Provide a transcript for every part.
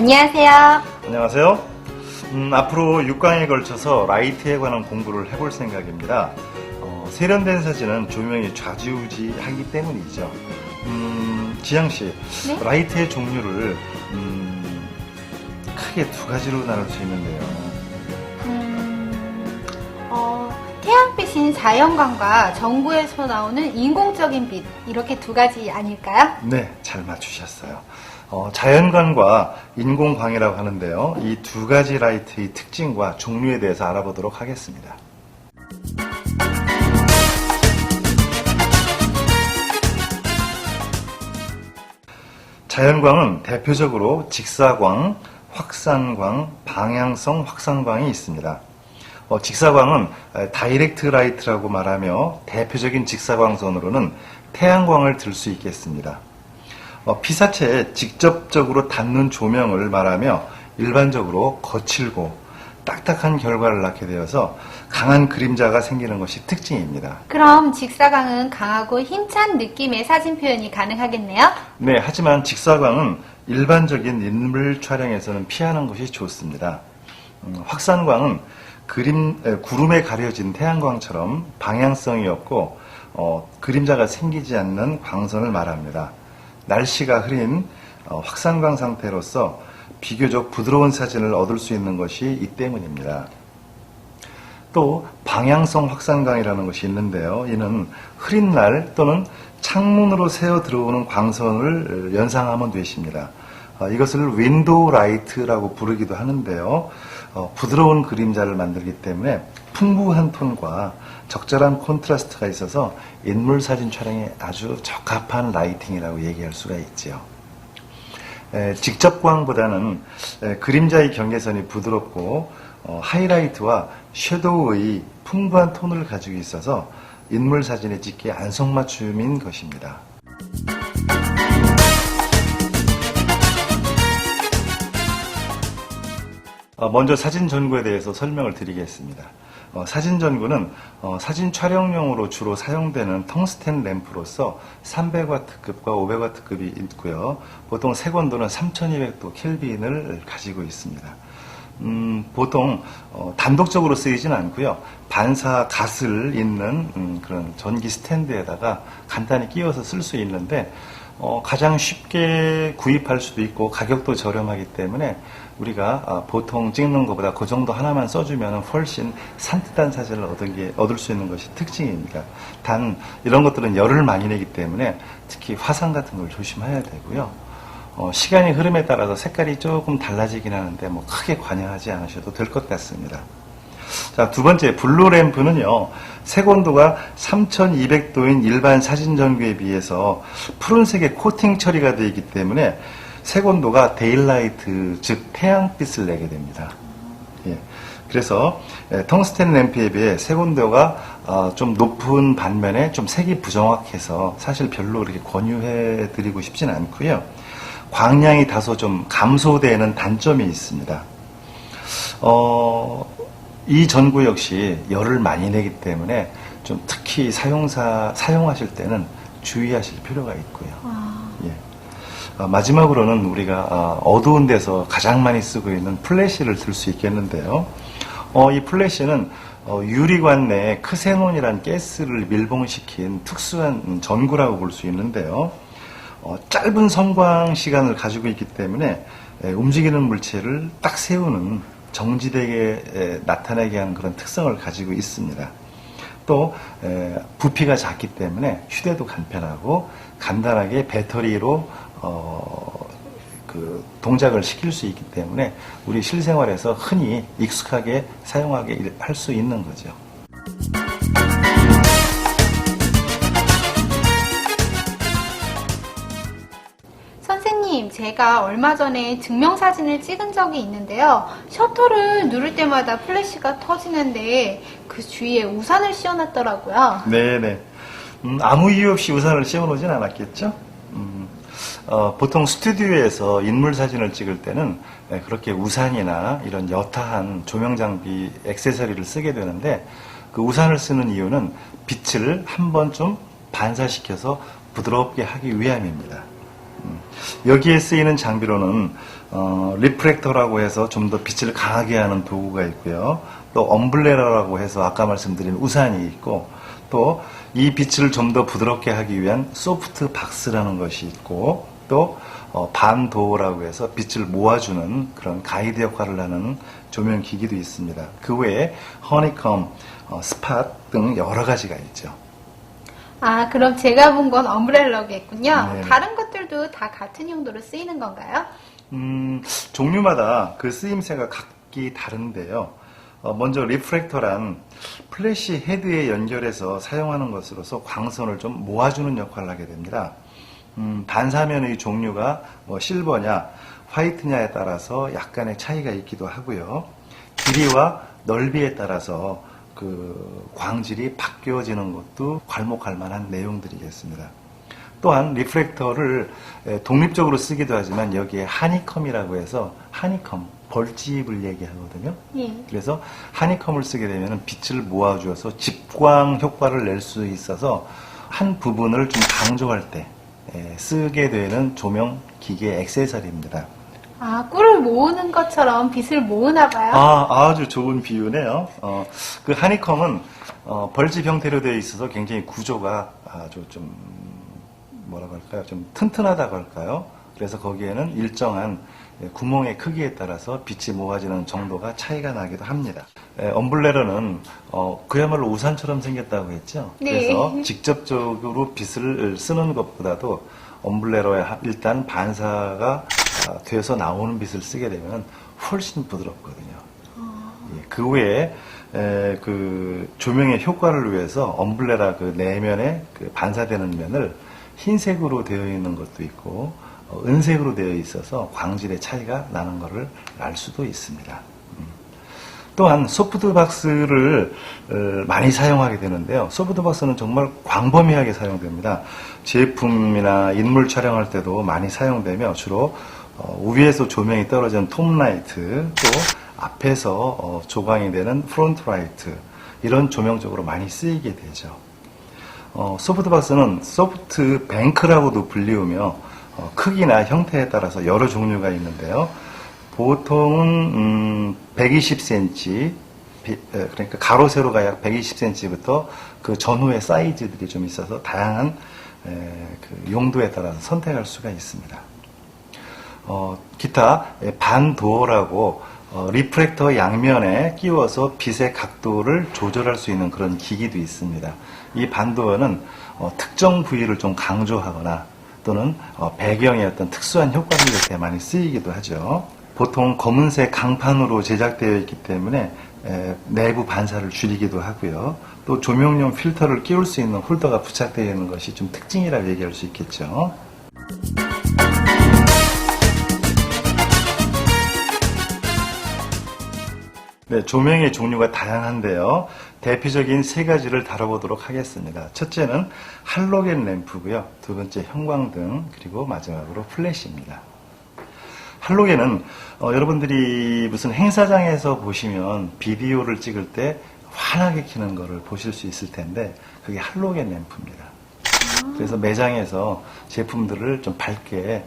안녕하세요. 안녕하세요. 앞으로 6강에 걸쳐서 라이트에 관한 공부를 해볼 생각입니다. 세련된 사진은 조명이 좌지우지하기 때문이죠. 지향씨, 네? 라이트의 종류를 크게 두 가지로 나눌 수 있는데요. 태양빛인 자연광과 전구에서 나오는 인공적인 빛, 이렇게 두 가지 아닐까요? 네, 잘 맞추셨어요. 자연광과 인공광이라고 하는데요. 이 두 가지 라이트의 특징과 종류에 대해서 알아보도록 하겠습니다. 자연광은 대표적으로 직사광, 확산광, 방향성 확산광이 있습니다. 직사광은 다이렉트 라이트라고 말하며 대표적인 직사광선으로는 태양광을 들 수 있겠습니다. 피사체에 직접적으로 닿는 조명을 말하며 일반적으로 거칠고 딱딱한 결과를 낳게 되어서 강한 그림자가 생기는 것이 특징입니다. 그럼 직사광은 강하고 힘찬 느낌의 사진 표현이 가능하겠네요? 네, 하지만 직사광은 일반적인 인물 촬영에서는 피하는 것이 좋습니다. 확산광은 구름에 가려진 태양광처럼 방향성이 없고 그림자가 생기지 않는 광선을 말합니다. 날씨가 흐린 확산광 상태로서 비교적 부드러운 사진을 얻을 수 있는 것이 이 때문입니다. 또 방향성 확산광이라는 것이 있는데요. 이는 흐린 날 또는 창문으로 새어 들어오는 광선을 연상하면 되십니다. 이것을 윈도우 라이트라고 부르기도 하는데요. 부드러운 그림자를 만들기 때문에 풍부한 톤과 적절한 콘트라스트가 있어서 인물 사진 촬영에 아주 적합한 라이팅이라고 얘기할 수가 있지요. 직접광보다는 그림자의 경계선이 부드럽고 하이라이트와 섀도우의 풍부한 톤을 가지고 있어서 인물 사진에 찍기에 안성맞춤인 것입니다. 먼저 사진 전구에 대해서 설명을 드리겠습니다. 사진 전구는 사진 촬영용으로 주로 사용되는 텅스텐 램프로서 300W급과 500W급이 있고요. 보통 색온도는 3200도 켈빈을 가지고 있습니다. 보통 단독적으로 쓰이진 않고요. 반사 갓을 있는 그런 전기 스탠드에다가 간단히 끼워서 쓸 수 있는데 가장 쉽게 구입할 수도 있고 가격도 저렴하기 때문에 우리가 보통 찍는 것보다 그 정도 하나만 써주면 훨씬 산뜻한 사진을 얻을 수 있는 것이 특징입니다. 단 이런 것들은 열을 많이 내기 때문에 특히 화상 같은 걸 조심해야 되고요. 시간이 흐름에 따라서 색깔이 조금 달라지긴 하는데 크게 관여하지 않으셔도 될 것 같습니다. 자, 두 번째 블루 램프는요. 색온도가 3200도인 일반 사진 전구에 비해서 푸른색의 코팅 처리가 되어 있기 때문에 색온도가 데일라이트, 즉 태양빛을 내게 됩니다. 예. 그래서 텅스텐 램프에 비해 색온도가 좀 높은 반면에 좀 색이 부정확해서 사실 별로 그렇게 권유해 드리고 싶진 않고요. 광량이 다소 좀 감소되는 단점이 있습니다. 이 전구 역시 열을 많이 내기 때문에 좀 특히 사용하실 때는 주의하실 필요가 있고요. 예. 마지막으로는 우리가 어두운 데서 가장 많이 쓰고 있는 플래시를 들 수 있겠는데요. 이 플래시는 유리관 내에 크세논이라는 가스를 밀봉시킨 특수한 전구라고 볼 수 있는데요. 짧은 성광 시간을 가지고 있기 때문에 움직이는 물체를 딱 세우는 정지되게 나타나게 하는 그런 특성을 가지고 있습니다. 또 부피가 작기 때문에 휴대도 간편하고 간단하게 배터리로 동작을 시킬 수 있기 때문에 우리 실생활에서 흔히 익숙하게 사용하게 할 수 있는 거죠. 선생님, 제가 얼마 전에 증명사진을 찍은 적이 있는데요. 셔터를 누를 때마다 플래시가 터지는데 그 주위에 우산을 씌워놨더라고요. 네네. 아무 이유 없이 우산을 씌워놓진 않았겠죠? 보통 스튜디오에서 인물 사진을 찍을 때는 그렇게 우산이나 이런 여타한 조명 장비, 액세서리를 쓰게 되는데 그 우산을 쓰는 이유는 빛을 한번 좀 반사시켜서 부드럽게 하기 위함입니다. 여기에 쓰이는 장비로는 리프렉터라고 해서 좀 더 빛을 강하게 하는 도구가 있고요. 또 엄블레라라고 해서 아까 말씀드린 우산이 있고, 또 이 빛을 좀 더 부드럽게 하기 위한 소프트 박스라는 것이 있고, 또 반도어라고 해서 빛을 모아주는 그런 가이드 역할을 하는 조명 기기도 있습니다. 그 외에 허니컴, 스팟 등 여러 가지가 있죠. 아, 그럼 제가 본 건 엄브렐러겠군요. 네네. 다른 것들도 다 같은 용도로 쓰이는 건가요? 종류마다 그 쓰임새가 각기 다른데요. 먼저 리프렉터란 플래시 헤드에 연결해서 사용하는 것으로서 광선을 좀 모아주는 역할을 하게 됩니다. 반사면의 종류가 뭐 실버냐 화이트냐에 따라서 약간의 차이가 있기도 하고요. 길이와 넓이에 따라서 그 광질이 바뀌어지는 것도 괄목할 만한 내용들이겠습니다. 또한 리프렉터를 독립적으로 쓰기도 하지만 여기에 하니컴이라고 해서 하니컴, 벌집을 얘기하거든요. 예. 그래서 하니컴을 쓰게 되면 빛을 모아주어서 집광 효과를 낼 수 있어서 한 부분을 좀 강조할 때 쓰게 되는 조명 기계 액세서리입니다. 아, 꿀을 모으는 것처럼 빛을 모으나 봐요. 아주 좋은 비유네요. 그 하니컴은 벌집 형태로 되어 있어서 굉장히 구조가 아주 좀 뭐라고 할까요? 좀 튼튼하다고 할까요? 그래서 거기에는 일정한 구멍의 크기에 따라서 빛이 모아지는 정도가 차이가 나기도 합니다. 엄블레러는 그야말로 우산처럼 생겼다고 했죠. 네. 그래서 직접적으로 빛을 쓰는 것보다도 엄블레러에 일단 반사가 돼서 나오는 빛을 쓰게 되면 훨씬 부드럽거든요. 예, 그 외에 그 조명의 효과를 위해서 엄블레라 그 내면에 그 반사되는 면을 흰색으로 되어 있는 것도 있고 은색으로 되어 있어서 광질의 차이가 나는 것을 알 수도 있습니다. 또한 소프트박스를 많이 사용하게 되는데요. 소프트박스는 정말 광범위하게 사용됩니다. 제품이나 인물 촬영할 때도 많이 사용되며 주로 위에서 조명이 떨어지는 톱라이트, 또 앞에서 조광이 되는 프론트라이트, 이런 조명적으로 많이 쓰이게 되죠. 소프트박스는 소프트뱅크라고도 불리우며 크기나 형태에 따라서 여러 종류가 있는데요. 보통은 120cm, 그러니까 가로 세로가 약 120cm부터 그 전후의 사이즈들이 좀 있어서 다양한 그 용도에 따라서 선택할 수가 있습니다. 기타 반도어라고 리프렉터 양면에 끼워서 빛의 각도를 조절할 수 있는 그런 기기도 있습니다. 이 반도어는 특정 부위를 좀 강조하거나 또는 배경의 어떤 특수한 효과를 낼 때 많이 쓰이기도 하죠. 보통 검은색 강판으로 제작되어 있기 때문에 내부 반사를 줄이기도 하고요. 또 조명용 필터를 끼울 수 있는 홀더가 부착되어 있는 것이 좀 특징이라고 얘기할 수 있겠죠. 네, 조명의 종류가 다양한데요. 대표적인 세 가지를 다뤄보도록 하겠습니다. 첫째는 할로겐 램프고요. 두 번째 형광등, 그리고 마지막으로 플래시입니다. 할로겐은 여러분들이 무슨 행사장에서 보시면 비디오를 찍을 때 환하게 켜는 것을 보실 수 있을 텐데 그게 할로겐 램프입니다. 그래서 매장에서 제품들을 좀 밝게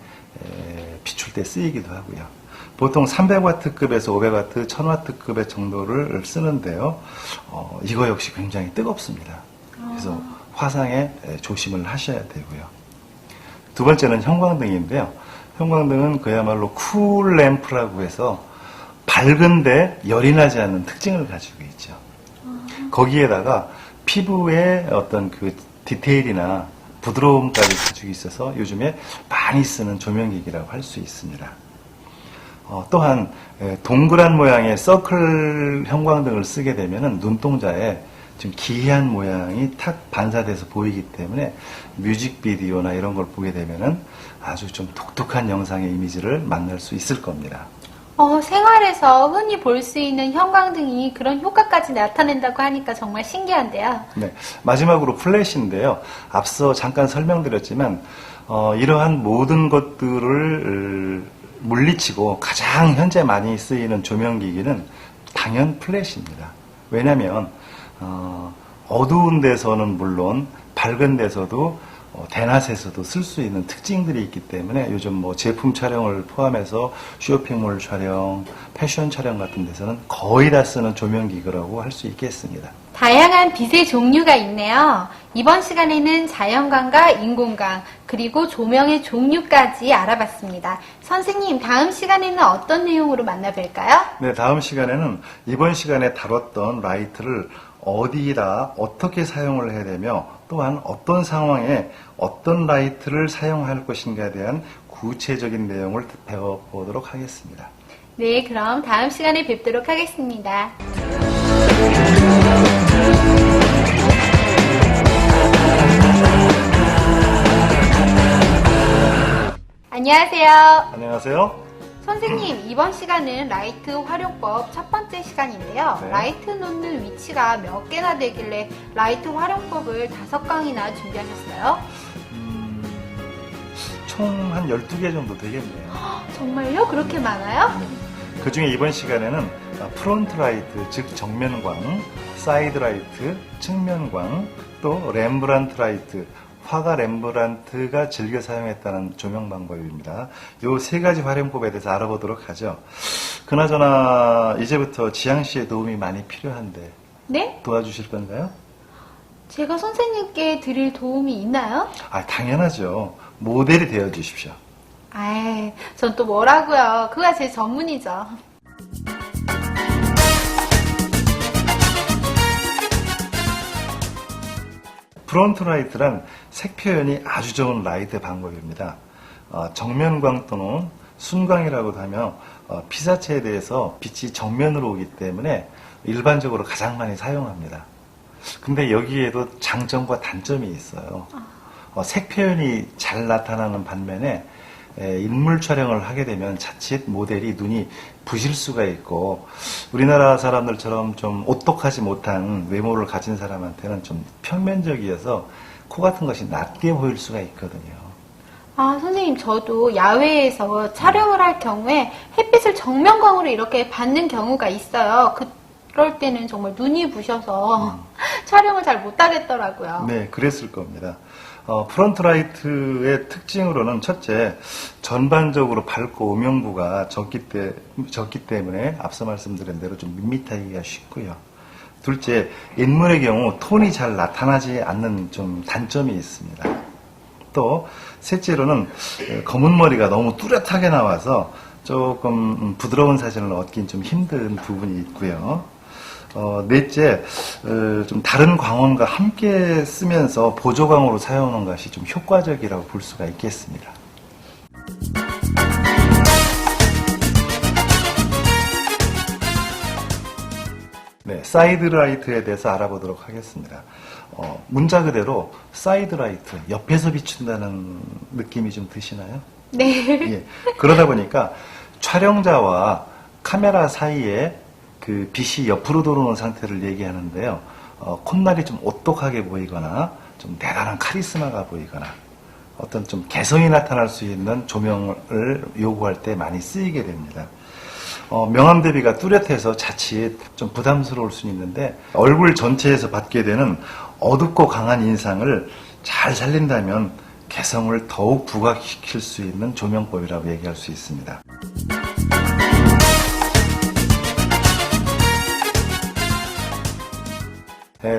비출 때 쓰이기도 하고요. 보통 300W급에서 500W, 1000W급의 정도를 쓰는데요. 이거 역시 굉장히 뜨겁습니다. 그래서 화상에 조심을 하셔야 되고요. 두 번째는 형광등인데요. 형광등은 그야말로 쿨 램프라고 해서 밝은데 열이 나지 않는 특징을 가지고 있죠. 거기에다가 피부의 어떤 그 디테일이나 부드러움까지 가지고 있어서 요즘에 많이 쓰는 조명기기라고 할 수 있습니다. 또한 동그란 모양의 서클 형광등을 쓰게 되면 눈동자에 좀 기이한 모양이 탁 반사돼서 보이기 때문에 뮤직비디오나 이런 걸 보게 되면 아주 좀 독특한 영상의 이미지를 만날 수 있을 겁니다. 생활에서 흔히 볼 수 있는 형광등이 그런 효과까지 나타낸다고 하니까 정말 신기한데요. 네, 마지막으로 플래시인데요. 앞서 잠깐 설명드렸지만 이러한 모든 것들을 물리치고 가장 현재 많이 쓰이는 조명기기는 당연 플래시입니다. 왜냐하면 어두운 데서는 물론 밝은 데서도 대낮에서도 쓸 수 있는 특징들이 있기 때문에 요즘 뭐 제품 촬영을 포함해서 쇼핑몰 촬영, 패션 촬영 같은 데서는 거의 다 쓰는 조명기구라고 할 수 있겠습니다. 다양한 빛의 종류가 있네요. 이번 시간에는 자연광과 인공광, 그리고 조명의 종류까지 알아봤습니다. 선생님, 다음 시간에는 어떤 내용으로 만나뵐까요? 네, 다음 시간에는 이번 시간에 다뤘던 라이트를 어디다 어떻게 사용을 해야 되며 또한 어떤 상황에 어떤 라이트를 사용할 것인가에 대한 구체적인 내용을 배워보도록 하겠습니다. 네, 그럼 다음 시간에 뵙도록 하겠습니다. 안녕하세요. 안녕하세요. 선생님, 이번 시간은 라이트 활용법 첫 번째 시간인데요. 네. 라이트 놓는 위치가 몇 개나 되길래 라이트 활용법을 5강이나 준비하셨어요? 총 한 12개 정도 되겠네요. 정말요? 그렇게 많아요? 그 중에 이번 시간에는 프론트 라이트, 즉 정면광, 사이드 라이트, 측면광, 또 렘브란트 라이트, 화가 렘브란트가 즐겨 사용했다는 조명 방법입니다. 이 세 가지 활용법에 대해서 알아보도록 하죠. 그나저나 이제부터 지향 씨의 도움이 많이 필요한데 네? 도와주실 건가요? 제가 선생님께 드릴 도움이 있나요? 당연하죠. 모델이 되어 주십시오. 아이, 전 또 뭐라고요. 그거가 제 전문이죠. 프론트 라이트란 색 표현이 아주 좋은 라이트 방법입니다. 정면광 또는 순광이라고도 하며 피사체에 대해서 빛이 정면으로 오기 때문에 일반적으로 가장 많이 사용합니다. 근데 여기에도 장점과 단점이 있어요. 색 표현이 잘 나타나는 반면에 인물 촬영을 하게 되면 자칫 모델이 눈이 부실 수가 있고 우리나라 사람들처럼 좀 오똑하지 못한 외모를 가진 사람한테는 좀 평면적이어서 코 같은 것이 낮게 보일 수가 있거든요. 선생님, 저도 야외에서 촬영을 할 경우에 햇빛을 정면광으로 이렇게 받는 경우가 있어요. 그럴 때는 정말 눈이 부셔서 촬영을 잘 못하겠더라고요. 네, 그랬을 겁니다. 프론트 라이트의 특징으로는 첫째, 전반적으로 밝고 오명부가 적기 때문에 앞서 말씀드린 대로 좀 밋밋하기가 쉽고요. 둘째, 인물의 경우 톤이 잘 나타나지 않는 좀 단점이 있습니다. 또 셋째로는 검은 머리가 너무 뚜렷하게 나와서 조금 부드러운 사진을 얻긴 좀 힘든 부분이 있고요. 넷째, 좀 다른 광원과 함께 쓰면서 보조광으로 사용하는 것이 좀 효과적이라고 볼 수가 있겠습니다. 네, 사이드 라이트에 대해서 알아보도록 하겠습니다. 문자 그대로 사이드 라이트, 옆에서 비춘다는 느낌이 좀 드시나요? 네. 예, 그러다 보니까 촬영자와 카메라 사이에 그 빛이 옆으로 들어오는 상태를 얘기하는데요. 콧날이 좀 오똑하게 보이거나 좀 대단한 카리스마가 보이거나 어떤 좀 개성이 나타날 수 있는 조명을 요구할 때 많이 쓰이게 됩니다. 명암 대비가 뚜렷해서 자칫 좀 부담스러울 수는 있는데 얼굴 전체에서 받게 되는 어둡고 강한 인상을 잘 살린다면 개성을 더욱 부각시킬 수 있는 조명법이라고 얘기할 수 있습니다.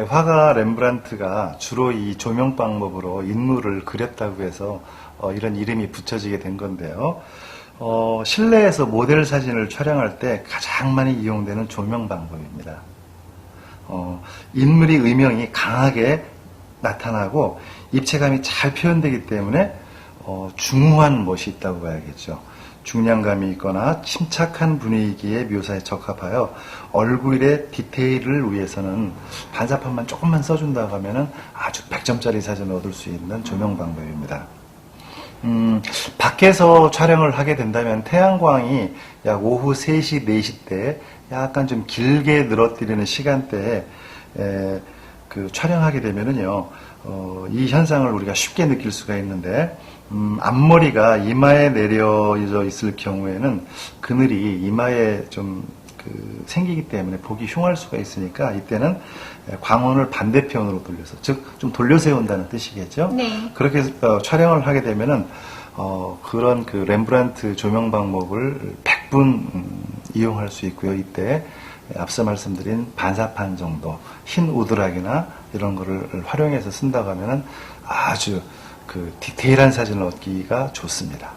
화가 렘브란트가 주로 이 조명 방법으로 인물을 그렸다고 해서 이런 이름이 붙여지게 된 건데요. 실내에서 모델 사진을 촬영할 때 가장 많이 이용되는 조명 방법입니다. 인물의 의명이 강하게 나타나고 입체감이 잘 표현되기 때문에 중후한 멋이 있다고 봐야겠죠. 중량감이 있거나 침착한 분위기의 묘사에 적합하여 얼굴의 디테일을 위해서는 반사판만 조금만 써준다고 하면은 아주 100점짜리 사진을 얻을 수 있는 조명 방법입니다. 밖에서 촬영을 하게 된다면 태양광이 약 오후 3시, 4시 때 약간 좀 길게 늘어뜨리는 시간대에 그 촬영하게 되면은요, 이 현상을 우리가 쉽게 느낄 수가 있는데, 앞머리가 이마에 내려져 있을 경우에는 그늘이 이마에 좀 생기기 때문에 보기 흉할 수가 있으니까 이때는 광원을 반대편으로 돌려서, 즉 좀 돌려 세운다는 뜻이겠죠. 네. 그렇게 해서 촬영을 하게 되면은 그런 그 렘브란트 조명 방법을 100분 이용할 수 있고요. 이때 앞서 말씀드린 반사판 정도, 흰 우드락이나 이런 거를 활용해서 쓴다고 하면은 아주 그 디테일한 사진을 얻기가 좋습니다.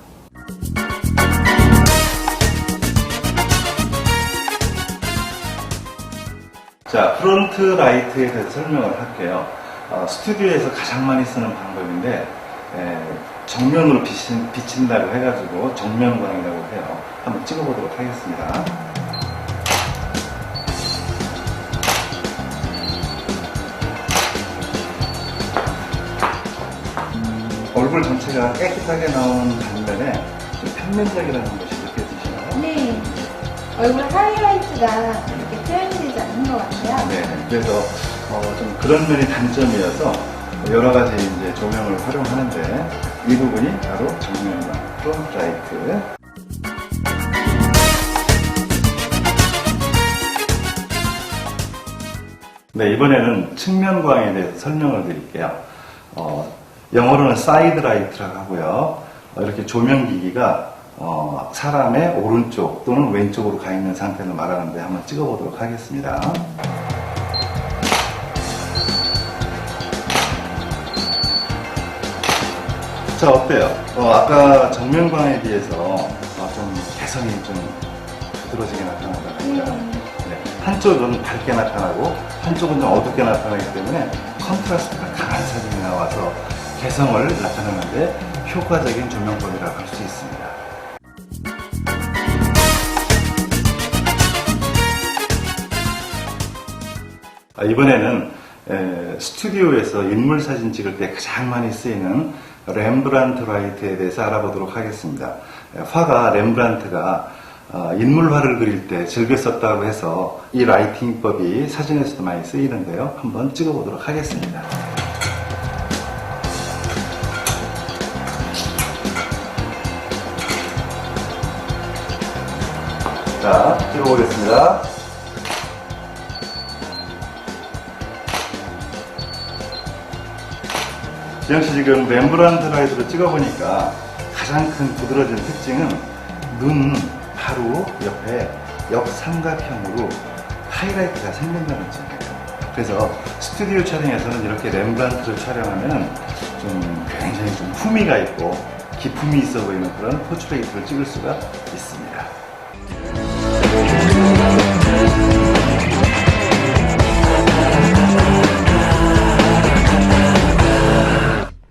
자, 프론트 라이트에 대해서 설명을 할게요. 스튜디오에서 가장 많이 쓰는 방법인데, 정면으로 비친다고 해가지고 정면광이라고 해요. 한번 찍어보도록 하겠습니다. 얼굴 전체가 깨끗하게 나오는 반면에 좀 평면적이라는 것이 느껴지시나요? 네. 얼굴 하이라이트가 이렇게 표현이 되지 않는 것 같아요. 네. 그래서 좀 그런 면이 단점이어서 여러 가지 이제 조명을 활용하는데 이 부분이 바로 정면광, 프론트 라이트. 네, 이번에는 측면광에 대해서 설명을 드릴게요. 영어로는 사이드 라이트라고 하고요. 이렇게 조명기기가 사람의 오른쪽 또는 왼쪽으로 가 있는 상태를 말하는데 한번 찍어보도록 하겠습니다. 자, 어때요? 아까 정면광에 비해서 좀 개성이 좀 부드러지게 나타난다 그랬죠? 네. 한쪽은 밝게 나타나고 한쪽은 좀 어둡게 나타나기 때문에 컨트라스트가 강한 사진이 나와서 개성을 나타내는데 효과적인 조명법이라고 할 수 있습니다. 이번에는 스튜디오에서 인물 사진 찍을 때 가장 많이 쓰이는 렘브란트 라이트에 대해서 알아보도록 하겠습니다. 화가 렘브란트가 인물화를 그릴 때 즐겨 썼다고 해서 이 라이팅법이 사진에서도 많이 쓰이는데요. 한번 찍어보도록 하겠습니다. 자, 찍어보겠습니다. 지영씨 지금 렘브란트 라이트로 찍어보니까 가장 큰 부드러진 특징은 눈 바로 옆에 역삼각형으로 하이라이트가 생긴다는 점이에요. 그래서 스튜디오 촬영에서는 이렇게 렘브란트를 촬영하면 좀 굉장히 좀 품위가 있고 기품이 있어 보이는 그런 포트레이트를 찍을 수가 있습니다.